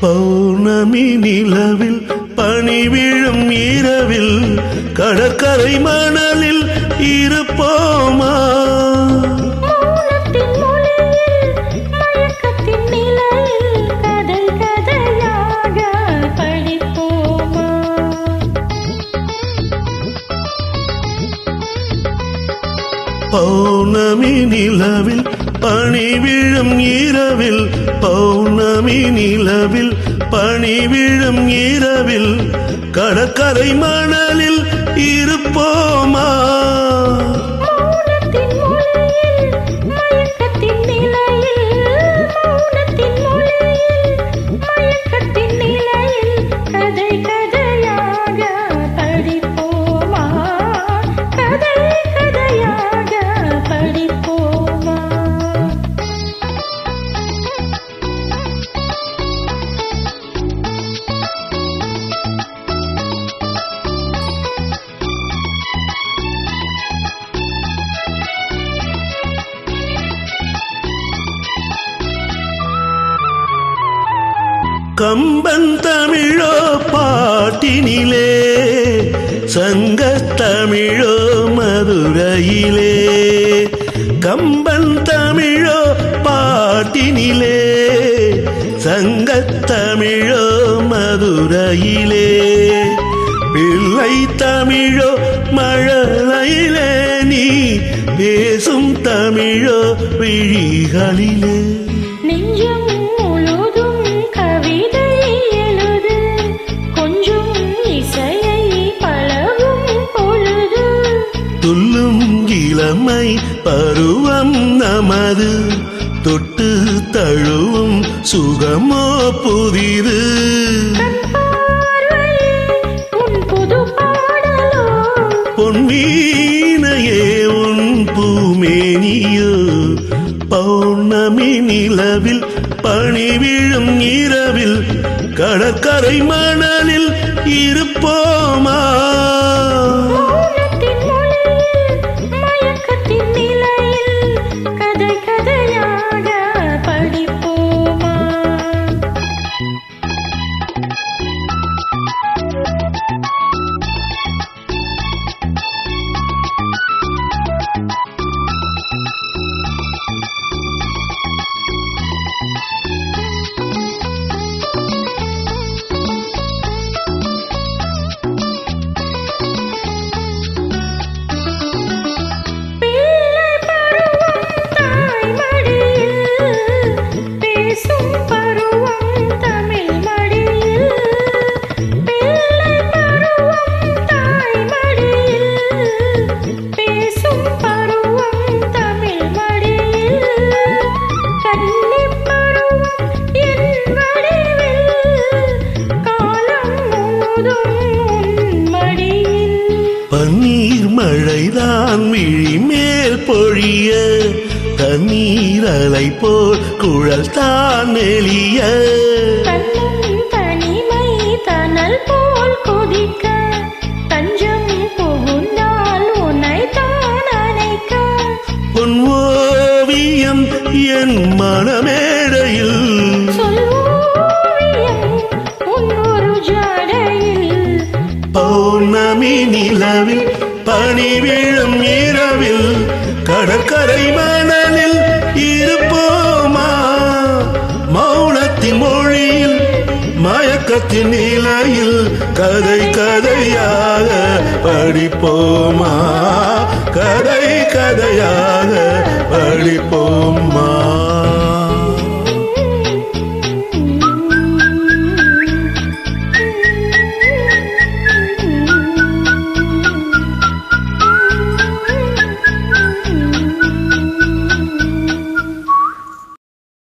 பௌர்ணமி நிலவில் பனி விழும் இரவில் கடற்கரை மணலில் இருப்போமா? பௌர்ணமி நிலவில் பனி விழும் இரவில் பௌர்ணமி நிலவில் பனி விழும் இரவில் கடற்கரை மணலில் இருப்போமா? கம்பன் தமிழோ பாட்டினிலே சங்கத் தமிழோ மதுரையிலே. கம்பன் தமிழோ பாட்டினிலே சங்கத் தமிழோ மதுரையிலே. பிள்ளை தமிழோ மழலையிலே நீ பேசும் தமிழோ விழிகளிலே. துள்ளும் இளமை பருவம் நமது தொட்டு தழுவும் சுகமோ புதிது. பொன்வீணையே உன் பூமேனியோ பௌர்ணமி நிலவில் பனி விழும் இரவில் கடற்கரை மணலில் இருப்போமா? பன்னீர் மழைதான் விழி மேல் பொழிய தண்ணீர் அலை போல் குழல் தான் நெளிய. தனிமை தனல் போல் கொதிக்க தஞ்சம் புகுந்தால் உன்னை தான் அணைக்க. உன் ஓவியம் என் மனமேடையில் பௌர்ணமி நிலவில் பனி விழும் இரவில் கடற்கரை மணலில் இருப்போமா? மௌனத்தின் மொழியில் மயக்கத்தின் நிலையில் கதை கதையாக படிப்போமா? கதை கதையாக படிப்போமா?